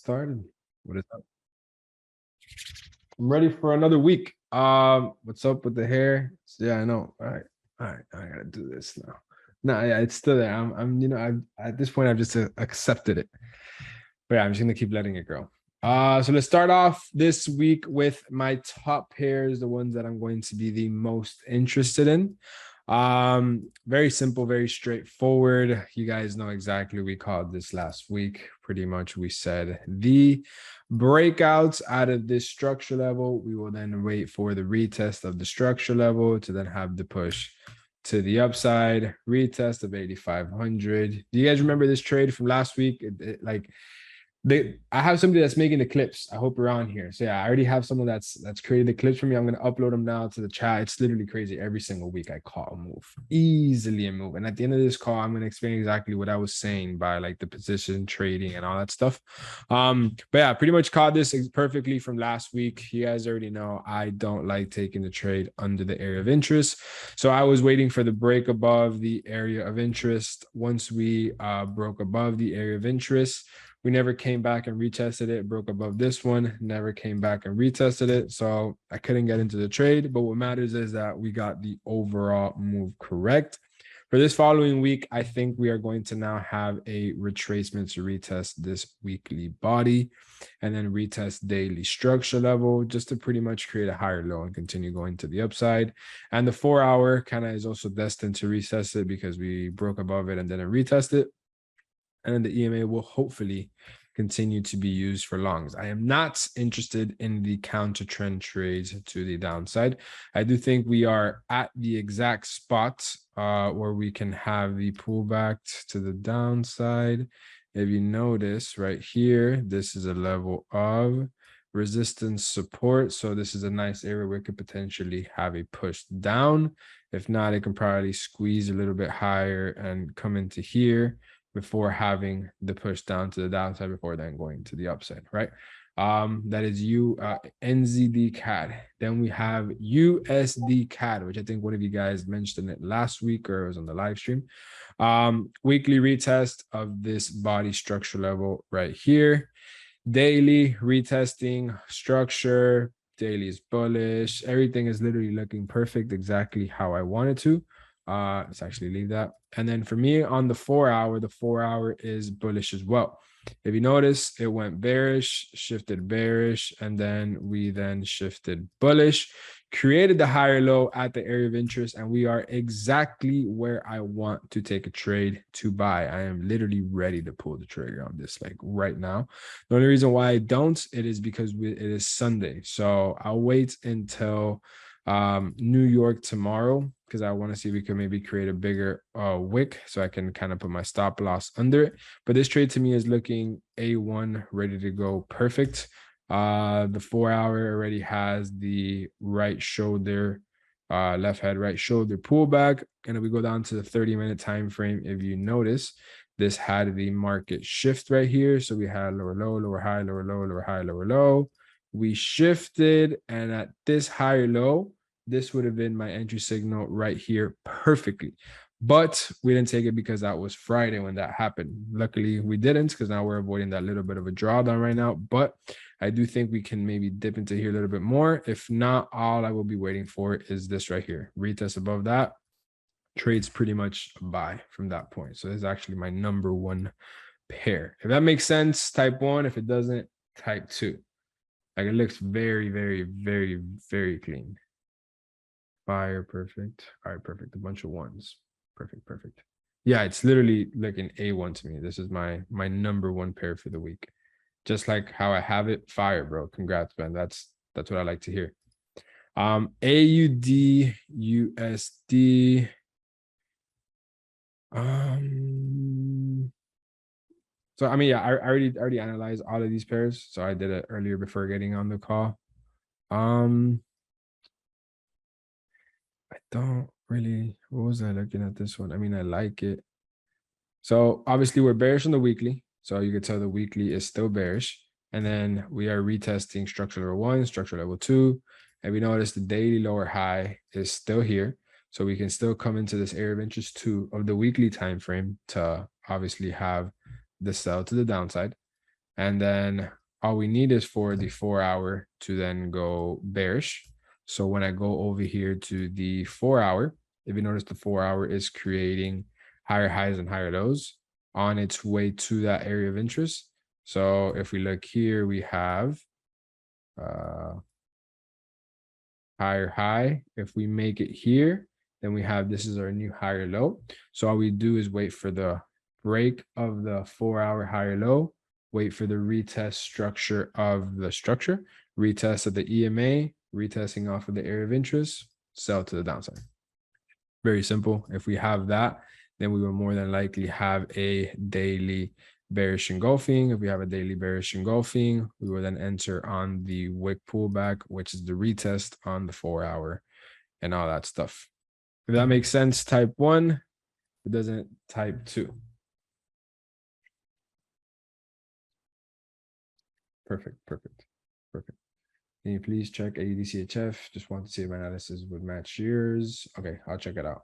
Started. What is up? I'm ready for another week. What's up with the hair? Yeah, I know. All right. I gotta do this now. No, yeah, it's still there. I've at this point I've just accepted it. But yeah, I'm just gonna keep letting it grow. So let's start off this week with my top pairs, the ones that I'm going to be the most interested in. Very simple, very straightforward. You guys know exactly we called this last week. Pretty much we said the breakouts out of this structure level. We will then wait for the retest of the structure level to then have the push to the upside, retest of 8,500. Do you guys remember this trade from last week? I have somebody that's making the clips. I hope you're on here. So yeah, I already have someone that's created the clips for me. I'm gonna upload them now to the chat. It's literally crazy. Every single week I call a move, easily a move. And at the end of this call, I'm gonna explain exactly what I was saying by like the position trading and all that stuff. But yeah, pretty much caught this perfectly from last week. You guys already know I don't like taking the trade under the area of interest. So I was waiting for the break above the area of interest. Once we broke above the area of interest, we never came back and retested it, broke above this one, never came back and retested it. So I couldn't get into the trade. But what matters is that we got the overall move correct. For this following week, I think we are going to now have a retracement to retest this weekly body and then retest daily structure level just to pretty much create a higher low and continue going to the upside. And the 4 hour kind of is also destined to retest it because we broke above it and then retest it. And then the EMA will hopefully continue to be used for longs. I am not interested in the counter trend trades to the downside. I do think we are at the exact spot where we can have the pullback to the downside. If you notice right here, this is a level of resistance support. So this is a nice area where it could potentially have a push down. If not, it can probably squeeze a little bit higher and come into here before having the push down to the downside before then going to the upside, right? That is NZD CAD. Then we have USD CAD, which I think one of you guys mentioned it last week or it was on the live stream. Weekly retest of this body structure level right here. Daily retesting structure. Daily is bullish. Everything is literally looking perfect, exactly how I wanted to. Let's actually leave that. And then for me on the 4 hour, the 4 hour is bullish as well. If you notice, it went bearish, shifted bearish, and then we then shifted bullish, created the higher low at the area of interest, and we are exactly where I want to take a trade to buy. I am literally ready to pull the trigger on this like right now. The only reason why I don't, it is because it is Sunday. So I'll wait until New York tomorrow because I want to see if we can maybe create a bigger wick so I can kind of put my stop loss under it. But this trade to me is looking A1 ready to go perfect. The 4 hour already has the right shoulder, left head, right shoulder pullback. And if we go down to the 30-minute time frame, if you notice, this had the market shift right here. So we had lower low, lower high, lower low, lower high, lower low. We shifted, and at this higher low, this would have been my entry signal right here perfectly. But we didn't take it because that was Friday when that happened. Luckily, we didn't because now we're avoiding that little bit of a drawdown right now. But I do think we can maybe dip into here a little bit more. If not, all I will be waiting for is this right here. Retest above that. Trades pretty much a buy from that point. So this is actually my number one pair. If that makes sense, type 1. If it doesn't, type 2. Like it looks very, very, very, very clean. Fire, perfect. All right, perfect. A bunch of ones. Perfect, perfect. Yeah, it's literally like an A1 to me. This is my number one pair for the week. Just like how I have it. Fire, bro. Congrats, man. That's what I like to hear. AUD, USD. So I mean, yeah, I already analyzed all of these pairs. So I did it earlier before getting on the call. I don't really, what was I looking at this one? I mean, I like it. So obviously we're bearish on the weekly. So you could tell the weekly is still bearish. And then we are retesting structure level 1, structure level 2. And we notice the daily lower high is still here. So we can still come into this area of interest 2 of the weekly time frame to obviously have the sell to the downside. And then all we need is for the 4-hour to then go bearish. So when I go over here to the 4-hour, if you notice the 4-hour is creating higher highs and higher lows on its way to that area of interest. So if we look here, we have higher high. If we make it here, then we have, this is our new higher low. So all we do is wait for the break of the 4-hour higher low, wait for the retest structure of the structure, retest of the EMA, retesting off of the area of interest, sell to the downside. Very simple. If we have that, then we will more than likely have a daily bearish engulfing. If we have a daily bearish engulfing, we will then enter on the wick pullback, which is the retest on the 4-hour and all that stuff. If that makes sense, type 1. It doesn't, type 2. Perfect. Can you please check AUDCHF? Just want to see if my analysis would match yours. Okay, I'll check it out.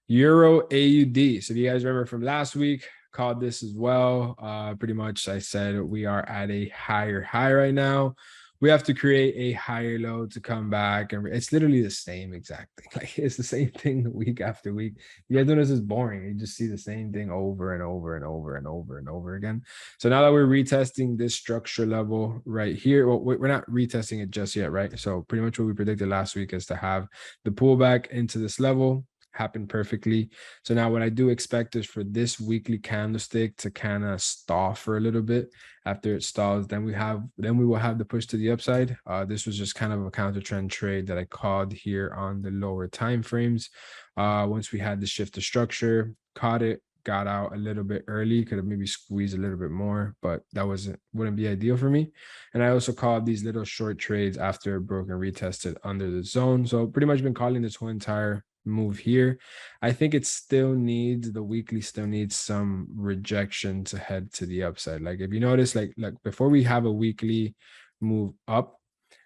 Euro AUD. So if you guys remember from last week, called this as well. Pretty much I said we are at a higher high right now. We have to create a higher low to come back, and it's literally the same exact thing. Like it's the same thing week after week. You guys notice it's boring. You just see the same thing over and over and over and over and over again. So now that we're retesting this structure level right here, well, we're not retesting it just yet, right? So pretty much what we predicted last week is to have the pullback into this level happen perfectly. So now what I do expect is for this weekly candlestick to kind of stall for a little bit. After it stalls, then we will have the push to the upside. This was just kind of a counter trend trade that I called here on the lower time frames. Once we had the shift to structure, caught it, got out a little bit early, could have maybe squeezed a little bit more, but that wouldn't be ideal for me. And I also called these little short trades after it broke and retested under the zone. So pretty much been calling this whole entire move here. I think it still needs, the weekly still needs some rejection to head to the upside. Like if you notice, like before we have a weekly move up,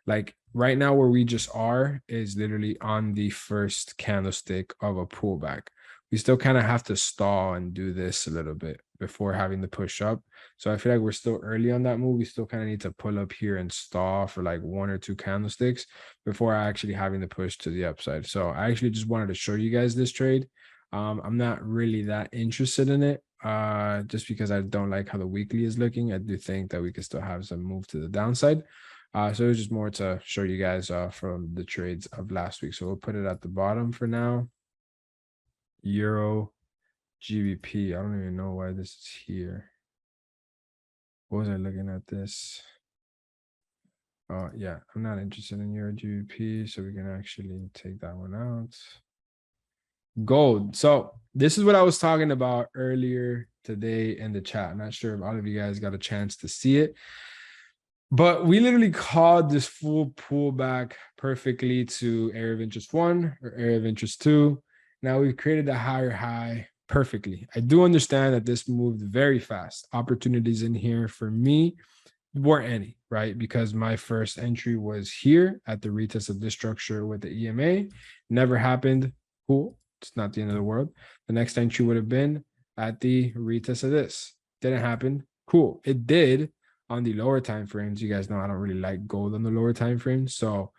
like right now where we just are is literally on the first candlestick of a pullback. We still kind of have to stall and do this a little bit before having to push up. So I feel like we're still early on that move. We still kind of need to pull up here and stall for like 1 or 2 candlesticks before actually having to push to the upside. So I actually just wanted to show you guys this trade. I'm not really that interested in it just because I don't like how the weekly is looking. I do think that we could still have some move to the downside. So it was just more to show you guys from the trades of last week. So we'll put it at the bottom for now. Euro GBP. I don't even know why this is here. What was I looking at this? Yeah, I'm not interested in Euro GBP, so we can actually take that one out. Gold. So this is what I was talking about earlier today in the chat. I'm not sure if all of you guys got a chance to see it, but we literally called this full pullback perfectly to area of interest 1 or area of interest 2. Now we've created a higher high perfectly. I do understand that this moved very fast. Opportunities in here for me weren't any, right? Because my first entry was here at the retest of this structure with the EMA. Never happened. Cool. It's not the end of the world. The next entry would have been at the retest of this. Didn't happen. Cool. It did on the lower time frames. You guys know I don't really like gold on the lower time frames. So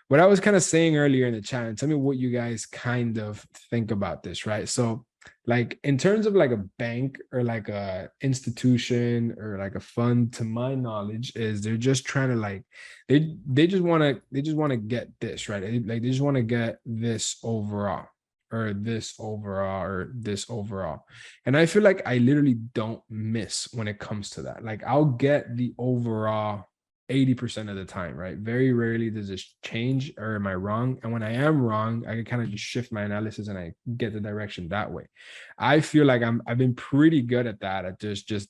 what I was kind of saying earlier in the chat, and tell me what you guys kind of think about this, right? So like in terms of like a bank or like a institution or like a fund, to my knowledge, is they're just trying to like they just want to get this, right? Like they just want to get this overall or this overall or this overall. And I feel like I literally don't miss when it comes to that. Like I'll get the overall 80% of the time, right? Very rarely does this change, or am I wrong? And when I am wrong, I can kind of just shift my analysis and I get the direction that way. I feel like I've been pretty good at that, at just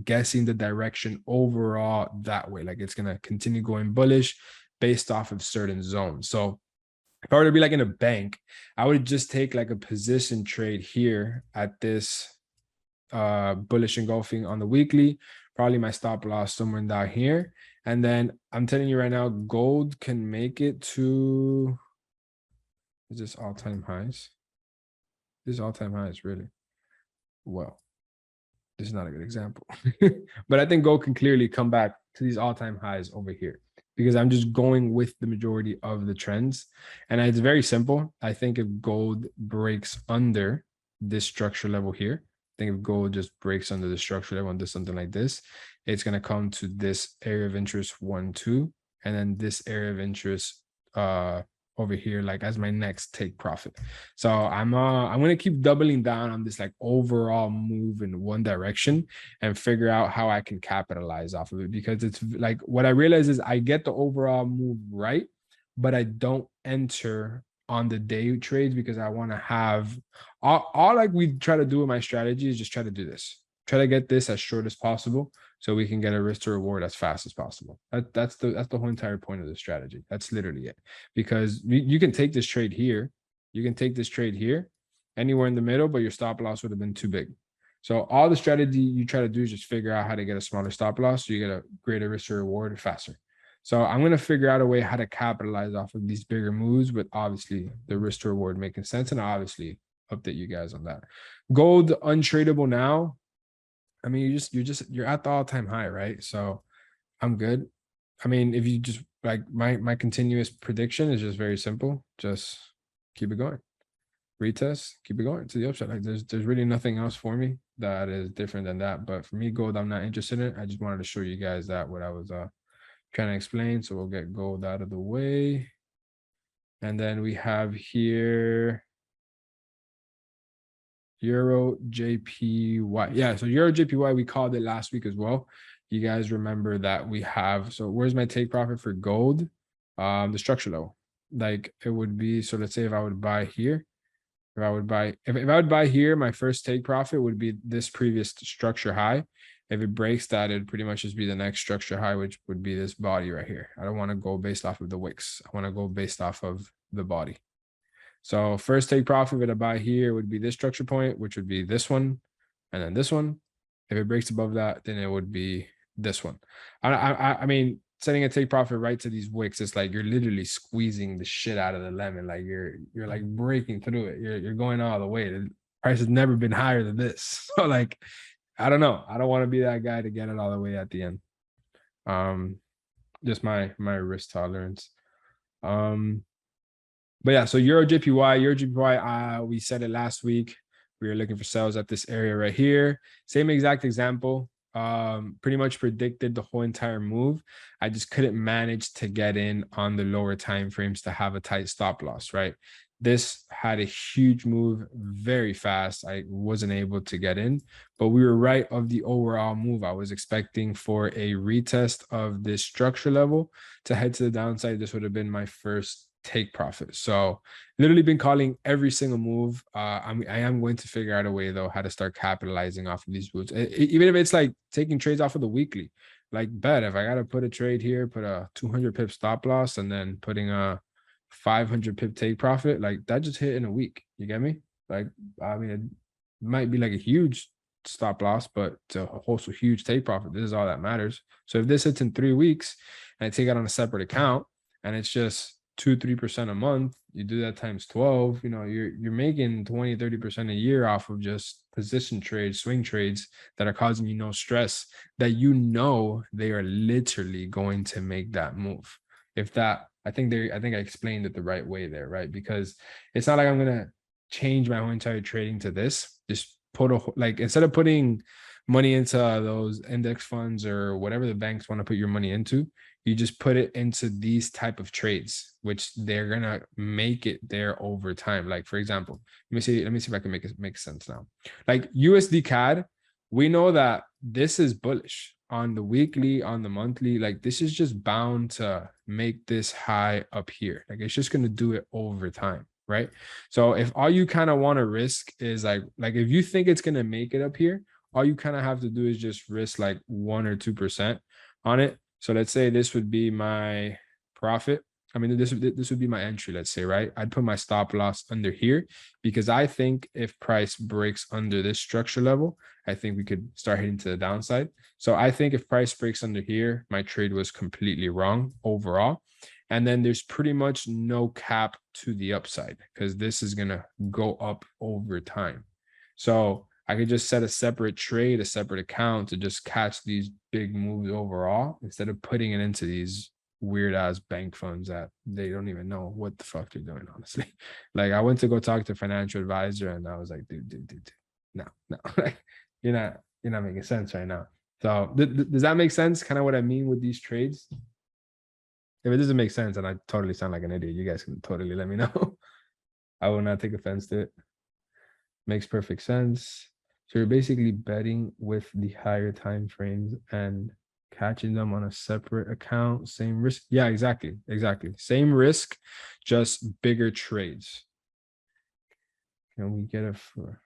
guessing the direction overall that way. Like it's gonna continue going bullish based off of certain zones. So if I were to be like in a bank, I would just take like a position trade here at this bullish engulfing on the weekly, probably my stop loss somewhere down here. And then I'm telling you right now, gold can make it to, is this all-time highs? This is all-time highs, really? Well, this is not a good example, but I think gold can clearly come back to these all-time highs over here because I'm just going with the majority of the trends. And it's very simple. I think if gold breaks under this structure level here, I think if gold just breaks under the structure level and does something like this, it's going to come to this area of interest 1, 2, and then this area of interest over here, like as my next take profit. So I'm gonna keep doubling down on this like overall move in one direction and figure out how I can capitalize off of it, because it's like what I realize is I get the overall move right, but I don't enter on the day trades because I want to have all like we try to do with my strategy is just try to do this, try to get this as short as possible so we can get a risk to reward as fast as possible. That's the whole entire point of the strategy. That's literally it. Because you can take this trade here, you can take this trade here, anywhere in the middle, but your stop loss would have been too big. So all the strategy you try to do is just figure out how to get a smaller stop loss so you get a greater risk to reward faster. So I'm going to figure out a way how to capitalize off of these bigger moves, with obviously the risk to reward making sense, and obviously update you guys on that. Gold untradeable now. I mean, you're at the all-time high, right? So I'm good. I mean, if you just like my continuous prediction is just very simple. Just keep it going. Retest, keep it going to the upside. Like there's really nothing else for me that is different than that. But for me, gold, I'm not interested in it. I just wanted to show you guys that what I was trying to explain. So we'll get gold out of the way. And then we have here Euro JPY. Yeah, so Euro JPY, we called it last week as well. You guys remember that we have, so where's my take profit for gold? The structure level. Like it would be, so let's say if I would buy here, if I would buy here, my first take profit would be this previous structure high. If it breaks that, it'd pretty much just be the next structure high, which would be this body right here. I don't want to go based off of the wicks. I want to go based off of the body. So first take profit that I buy here would be this structure point, which would be this one, and then this one. If it breaks above that, then it would be this one. I mean, setting a take profit right to these wicks, it's like you're literally squeezing the shit out of the lemon. Like you're like breaking through it. You're going all the way. The price has never been higher than this. So like, I don't know. I don't want to be that guy to get it all the way at the end. Just my risk tolerance. But yeah, so Euro JPY, we said it last week. We were looking for sales at this area right here. Same exact example. Pretty much predicted the whole entire move. I just couldn't manage to get in on the lower time frames to have a tight stop loss, right? This had a huge move very fast. I wasn't able to get in, but we were right of the overall move. I was expecting for a retest of this structure level to head to the downside. This would have been my first take profit. So literally been calling every single move. I am going to figure out a way though how to start capitalizing off of these moves, even if it's like taking trades off of the weekly. Like bet if I got to put a trade here, put a 200 pip stop loss, and then putting a 500 pip take profit, like that just hit in a week. You get me? Like, I mean, it might be like a huge stop loss, but to also huge take profit, this is all that matters. So if this hits in 3 weeks and I take it on a separate account and it's just 2-3% a month, you do that times 12, you know, you're making 20-30% a year off of just position trades, swing trades that are causing you no stress, that you know they are literally going to make that move. If that, I think I explained it the right way there, right? Because it's not like I'm gonna change my whole entire trading to this. Just put like instead of putting money into those index funds or whatever the banks want to put your money into, you just put it into these type of trades, which they're gonna make it there over time. Like for example, let me see if I can make sense now. Like USD CAD, we know that this is bullish on the weekly, on the monthly. Like this is just bound to make this high up here. Like it's just gonna do it over time, right? So if all you kind of want to risk is like if you think it's gonna make it up here, all you kind of have to do is just risk like 1 or 2% on it. So let's say this would be my profit. I mean, this would be my entry, let's say, right? I'd put my stop loss under here because I think if price breaks under this structure level, I think we could start heading to the downside. So I think if price breaks under here, my trade was completely wrong overall. And then there's pretty much no cap to the upside because this is going to go up over time. So I could just set a separate trade, a separate account to just catch these big moves overall instead of putting it into these weird ass bank funds that they don't even know what the fuck they're doing, honestly. Like I went to go talk to a financial advisor and I was like, dude, no, like you're not making sense right now. So does that make sense? Kind of what I mean with these trades? If it doesn't make sense and I totally sound like an idiot, you guys can totally let me know. I will not take offense to it. Makes perfect sense. So you're basically betting with the higher time frames and catching them on a separate account, same risk. Yeah, exactly. Same risk, just bigger trades. Can we get it for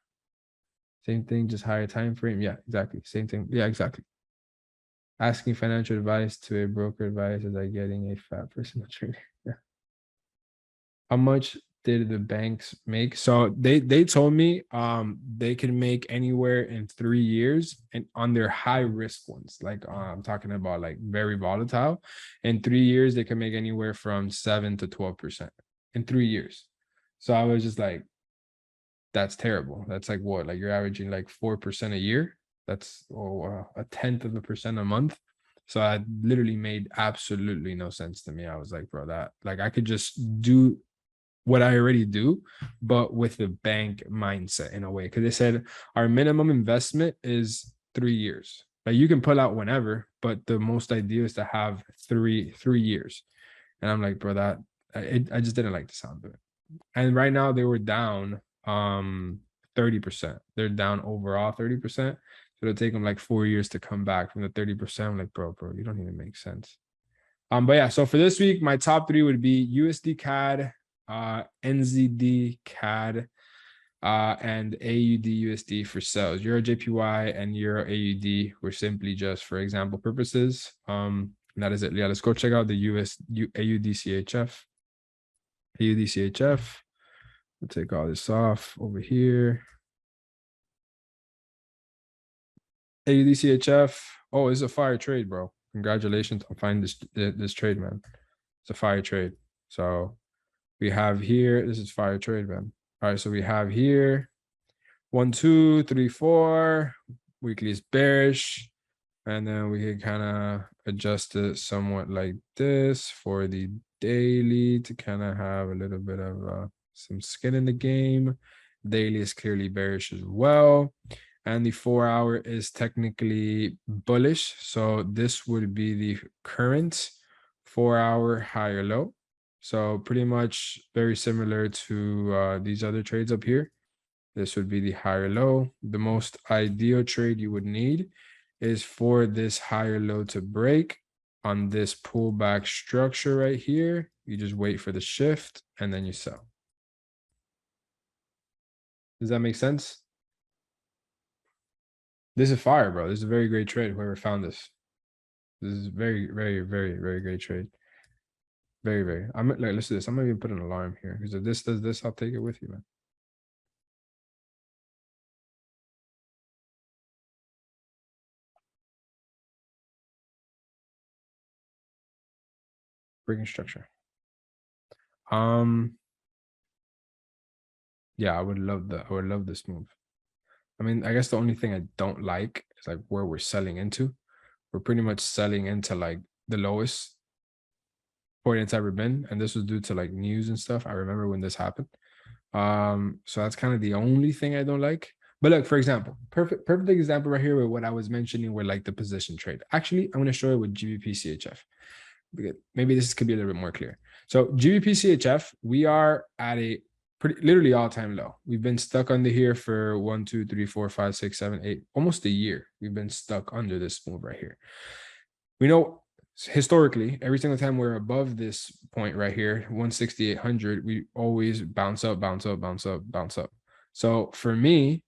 same thing, just higher time frame? Yeah, exactly. Same thing. Yeah, exactly. Asking financial advice to a broker advice is like getting a fat personal trainer. Yeah. How much did the banks make? So they told me they can make anywhere in 3 years and on their high risk ones, like I'm talking about like very volatile. In 3 years, they can make anywhere from 7 to 12% in 3 years. So I was just like, that's terrible. That's like what? Like you're averaging like 4% a year. That's a tenth of a percent a month. So I literally made absolutely no sense to me. I was like, bro, that like I could just do what I already do, but with the bank mindset in a way. Because they said our minimum investment is 3 years. Like you can pull out whenever, but the most ideal is to have three years. And I'm like, bro, that I just didn't like the sound of it. And right now they were down 30%. They're down overall 30%. So it'll take them like 4 years to come back from the 30%. I'm like, bro, you don't even make sense. But yeah, so for this week, my top three would be USD CAD, NZD CAD, and AUD USD for sales. Euro JPY and Euro AUD were simply just for example purposes. That is it. Yeah, let's go check out the AUD CHF. AUD CHF. We'll take all this off over here. AUD CHF. Oh, it's a fire trade, bro. Congratulations on finding this trade, man. It's a fire trade. So we have here, this is fire trade, man. All right, so we have here 1, 2, 3, 4. Weekly is bearish. And then we can kind of adjust it somewhat like this for the daily to kind of have a little bit of some skin in the game. Daily is clearly bearish as well. And the 4-hour is technically bullish. So this would be the current 4-hour higher low. So pretty much very similar to these other trades up here. This would be the higher low. The most ideal trade you would need is for this higher low to break on this pullback structure right here. You just wait for the shift and then you sell. Does that make sense? This is fire, bro. This is a very great trade. Whoever found this. This is very, very, very, very great trade. Very, very. I'm like, listen to this. I'm gonna even put an alarm here because if this does this, I'll take it with you, man. Breaking structure. Yeah, I would love that. I would love this move. I mean, I guess the only thing I don't like is like where we're selling into. We're pretty much selling into like the lowest point it's ever been, and this was due to like news and stuff. I remember when this happened. So that's kind of the only thing I don't like. But look, for example, perfect example right here with what I was mentioning with like the position trade. Actually, I'm going to show it with GBP CHF. Maybe this could be a little bit more clear. So GBP CHF, we are at a pretty literally all-time low. We've been stuck under here for 1, 2, 3, 4, 5, 6, 7, 8, almost a year. We've been stuck under this move right here. We know historically, every single time we're above this point right here, 16800, we always bounce up, bounce up, bounce up, bounce up. So for me,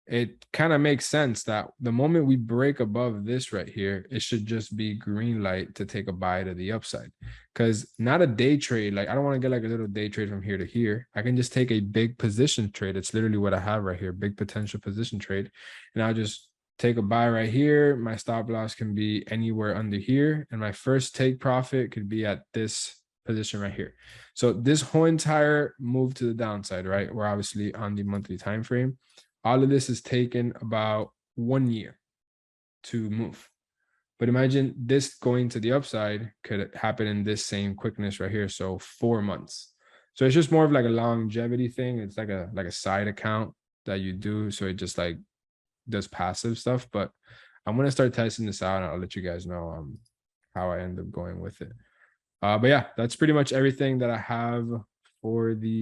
it kind of makes sense that the moment we break above this right here, it should just be green light to take a buy to the upside. Because not a day trade, like I don't want to get like a little day trade from here to here. I can just take a big position trade. It's literally what I have right here, big potential position trade. And I'll just take a buy right here. My stop loss can be anywhere under here. And my first take profit could be at this position right here. So this whole entire move to the downside, right? We're obviously on the monthly time frame. all of this is taken about 1 year to move. But imagine this going to the upside could happen in this same quickness right here. So 4 months. So it's just more of like a longevity thing. It's like a side account that you do. So it just like does passive stuff. But I'm gonna start testing this out and I'll let you guys know how I end up going with it. But yeah, that's pretty much everything that I have for the